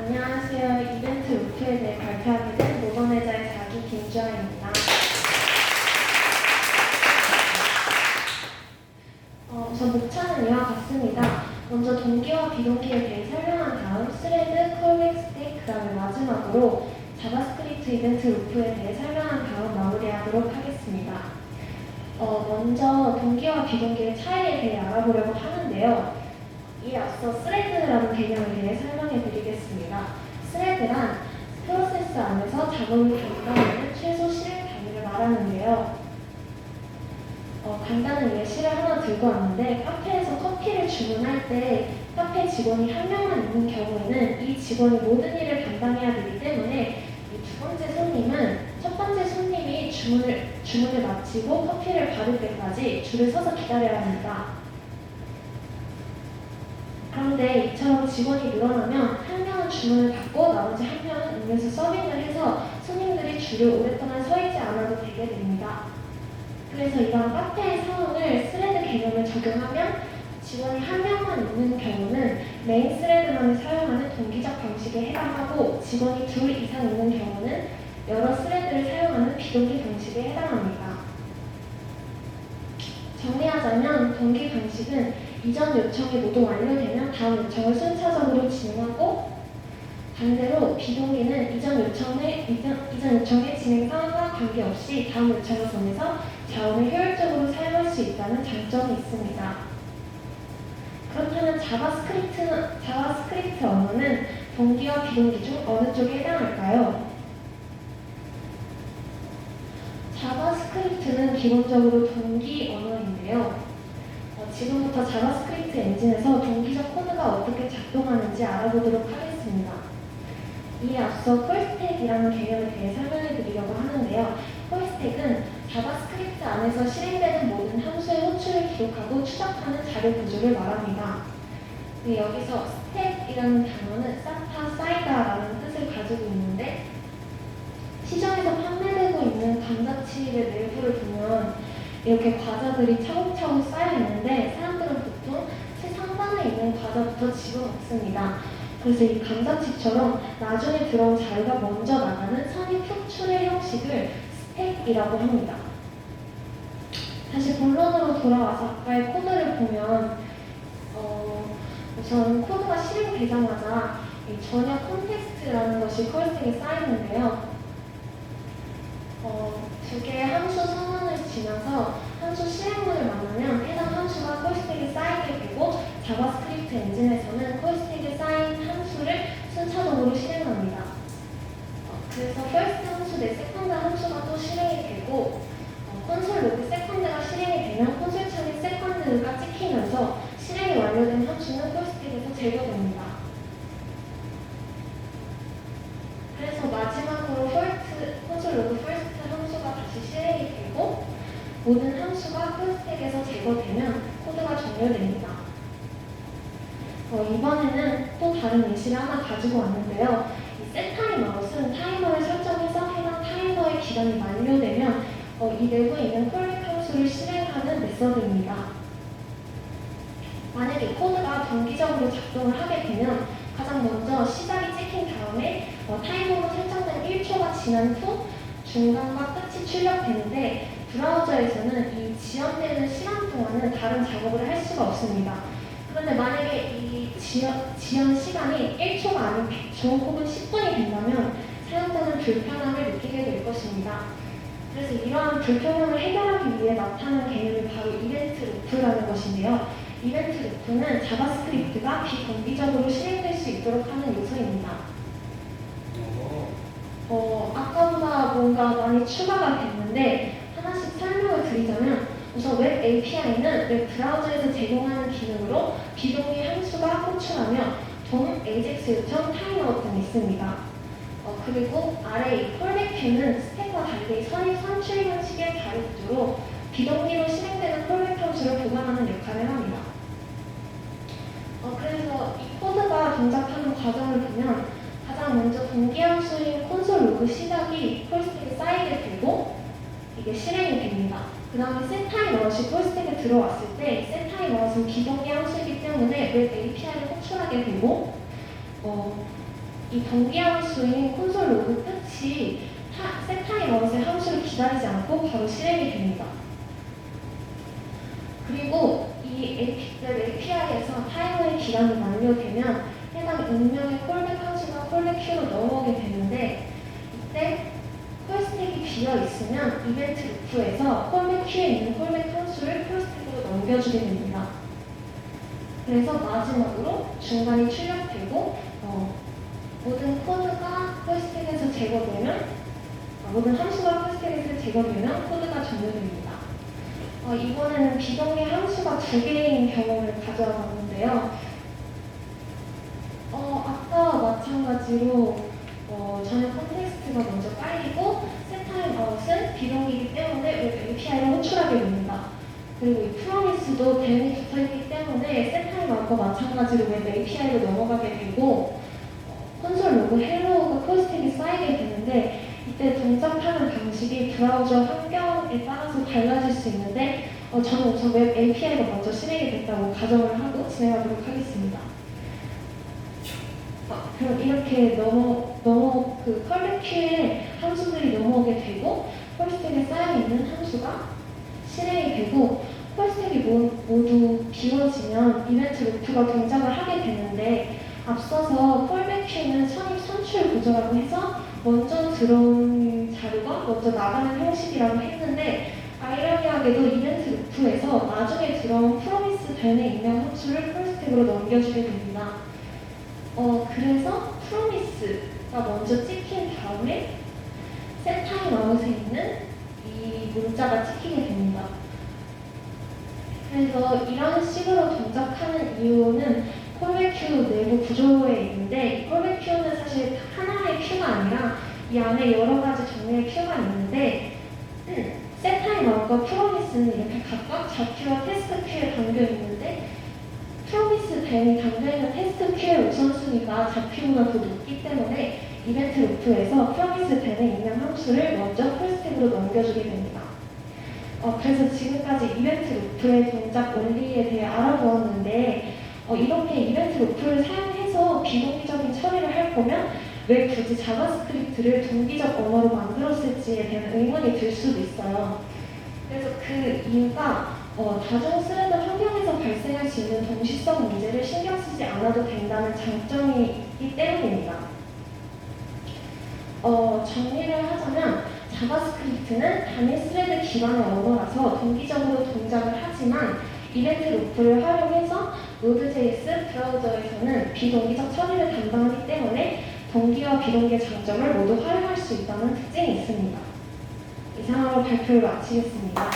안녕하세요. 이벤트 루프에 대해 발표하게 된 모던회자의 자기 김주아입니다. 우선 목차는 이와 같습니다. 먼저 동기와 비동기에 대해 설명한 다음 스레드, 콜백, 스택, 그 다음에 마지막으로 자바스크립트 이벤트 루프에 대해 설명한 다음 마무리하도록 하겠습니다. 먼저 동기와 비동기의 차이에 대해 알아보려고 하는데요. 이에 앞서 스레드라는 개념에 대해 설명해 드리겠습니다. 스레드란 프로세스 안에서 작업을 담당하는 최소 실행 단위를 말하는데요. 간단한 예시를 하나 들고 왔는데 카페에서 커피를 주문할 때 카페 직원이 한 명만 있는 경우에는 이 직원이 모든 일을 담당해야 되기 때문에 이 두 번째 손님은 첫 번째 손님이 주문을 마치고 커피를 받을 때까지 줄을 서서 기다려야 합니다. 그런데 이처럼 직원이 늘어나면 한 명은 주문을 받고 나머지 한 명은 음료수 서빙을 해서 손님들이 줄을 오랫동안 서 있지 않아도 되게 됩니다. 그래서 이런 카페의 상황을 스레드 개념을 적용하면 직원이 한 명만 있는 경우는 메인 스레드만을 사용하는 동기적 방식에 해당하고 직원이 둘 이상 있는 경우는 여러 스레드를 사용하는 비동기 방식에 해당합니다. 정리하자면 동기 방식은 이전 요청이 모두 완료되면 다음 요청을 순차적으로 진행하고 반대로 비동기는 이전 요청의 진행 상황과 관계없이 다음 요청을 보내서 자원을 효율적으로 사용할 수 있다는 장점이 있습니다. 그렇다면 자바스크립트 언어는 동기와 비동기 중 어느 쪽에 해당할까요? 자바스크립트는 기본적으로 동기 언어인데요. 지금부터 자바스크립트 엔진에서 동기적 코드가 어떻게 작동하는지 알아보도록 하겠습니다. 이에 앞서 콜스택이라는 개념에 대해 설명해 드리려고 하는데요. 콜스택은 자바스크립트 안에서 실행되는 모든 함수의 호출을 기록하고 추적하는 자료 구조를 말합니다. 여기서 스택이라는 단어는 쌓다, 쌓이다라는 뜻을 가지고 있는데 시장에서 판매되고 있는 감자칩의 내부를 보면 이렇게 과자들이 차곡차곡 쌓여 있는데 사람들은 보통 최상단에 있는 과자부터 집어먹습니다. 그래서 이 감자칩처럼 나중에 들어온 자료가 먼저 나가는 선입 표출의 형식을 스택이라고 합니다. 다시 본론으로 돌아와서 아까의 코드를 보면 우선 코드가 실행되자마자 이 전혀 콘텍스트라는 것이 콜스택에 쌓이는데요. 두 개의 함수 선언을 지나서 함수 실행문을 만나면 해당 함수가 콜스택에 쌓이게 되고 자바스크립트 엔진에서는 콜스택에 쌓인 함수를 순차적으로 실행합니다. 그래서 first 함수 내 세컨드 함수가 또 실행이 되고 콘솔 로그 세컨드가 실행이 되면 콘솔 창에 세컨드가 찍히면서 실행이 완료된 함수는 콜스택에서 제거됩니다. 그래서 마지막으로 콘솔 로그 first 함수가 다시 실행이 되고 모든 함수가 콜스택에서 제거되면 코드가 종료됩니다. 이번에는 또 다른 예시를 하나 가지고 왔는데요. 이 setTimeout은 타이머를 설정해서 해당 타이머의 기간이 만료되면 이 내부에 있는 콜렉 함수를 실행하는 메서드입니다. 만약에 코드가 동기적으로 작동을 하게 되면 가장 먼저 시작이 찍힌 다음에 타이머로 설정된 1초가 지난 후 중간과 끝이 출력되는데 브라우저에서는 이 지연되는 시간 동안은 다른 작업을 할 수가 없습니다. 그런데 만약에 이 지연 시간이 1초가 아닌 100초 혹은 10분이 된다면 사용자는 불편함을 느끼게 될 것입니다. 그래서 이러한 불편함을 해결하기 위해 나타난 개념이 바로 이벤트 루프라는 것인데요. 이벤트 루프는 자바스크립트가 비동기적으로 실행될 수 있도록 하는 요소입니다. 아까보다 뭔가 많이 추가가 됐는데 하나씩 설명을 드리자면 우선 웹 API는 웹 브라우저에서 제공하는 기능으로 비동기 함수가 호출하며 돔, AJAX 요청, 타임아웃 등이 있습니다. 그리고 아래 이 콜렉트는 스택과 달리 선입 선출 형식의 자료 구조로 비동기로 실행되는 콜렉트 함수를 보관하는 역할을 합니다. 그래서 이 코드가 동작하는 과정을 보면 가장 먼저 동기 함수인 콘솔 로그 시작이 콜스택에 쌓이게 되고 이게 실행이 됩니다. 그 다음에 setTimeout이 콜스택에 들어왔을 때 setTimeout은 비동기 함수이기 때문에 웹 API를 호출하게 되고 이 동기 함수인 콘솔 로그 끝이 setTimeOut의 함수를 기다리지 않고 바로 실행이 됩니다. 그리고 이 API에서 타이머의 기간이 만료되면 해당 익명의 콜백 함수가 콜백 큐로 넘어오게 되는데, 이때 콜스택이 비어 있으면 이벤트 루프에서 콜백 큐에 있는 콜백 함수를 콜스택으로 넘겨주게 됩니다. 그래서 마지막으로 중간이 출력되고 모든 코드가 콜스택에서 제거되면 모든 함수가 콜스택에서 제거되면 코드가 종료됩니다. 이번에는 비동기 함수가 2개인 경우를 가져와 봤는데요. 아까와 마찬가지로 전혀 컨텍스트가 먼저 깔리고 setTimeOut은 비동기이기 때문에 웹 API를 호출하게 됩니다. 그리고 이 프로미스도 대응이 붙어있기 때문에 setTimeOut과 마찬가지로 웹 API로 넘어가게 되고 콘솔 로그 헬로우가 콜스택이 쌓이게 되는데, 이때 동작하는 방식이 브라우저 환경에 따라서 달라질 수 있는데 저는 우선 웹 API가 먼저 실행이 됐다고 가정을 하고 진행하도록 하겠습니다. 그럼 이렇게 그 컬백 큐에 함수들이 넘어오게 되고 콜스택에 쌓여있는 함수가 실행이 되고 콜스택이 모두 비워지면 이벤트 루프가 동작을 하게 되는데, 앞서서 콜백 큐는 선입 선출 구조라고 해서 먼저 들어온 자료가 먼저 나가는 형식이라고 했는데, 아이러니하게도 이벤트 루프에서 나중에 들어온 프로미스 되는 익명 함수를 콜스택으로 넘겨주게 됩니다. 그래서 프로미스가 먼저 찍힌 다음에 setTimeOut에 있는 이 문자가 찍히게 됩니다. 그래서 이런 식으로 동작하는 이유는 콜백 큐 내부 구조에 있는데, 이 콜백 큐는 사실 하나의 큐가 아니라 이 안에 여러 가지 종류의 큐가 있는데, setTimeOut과 프로미스는 이렇게 각각 잡큐와 테스트 큐에 담겨 있는데, 프로미스 벤이 담겨있는 테스트 큐의 우선순위가 잡큐보다 더 높기 때문에 이벤트 루프에서 프로미스 벤의 익명 함수를 먼저 콜스택으로 넘겨주게 됩니다. 그래서 지금까지 이벤트 루프의 동작 원리에 대해 알아보았는데, 이렇게 이벤트 루프를 사용해서 비동기적인 처리를 할 거면 왜 굳이 자바스크립트를 동기적 언어로 만들었을지에 대한 의문이 들 수도 있어요. 그래서 그 이유가 다중 스레드 환경에서 발생할 수 있는 동시성 문제를 신경 쓰지 않아도 된다는 장점이 있기 때문입니다. 정리를 하자면 자바스크립트는 단일 스레드 기반의 언어라서 동기적으로 동작을 하지만 이벤트 루프를 활용해서 노드.js 브라우저에서는 비동기적 처리를 담당하기 때문에 동기와 비동기의 장점을 모두 활용할 수 있다는 특징이 있습니다. 이상으로 발표를 마치겠습니다.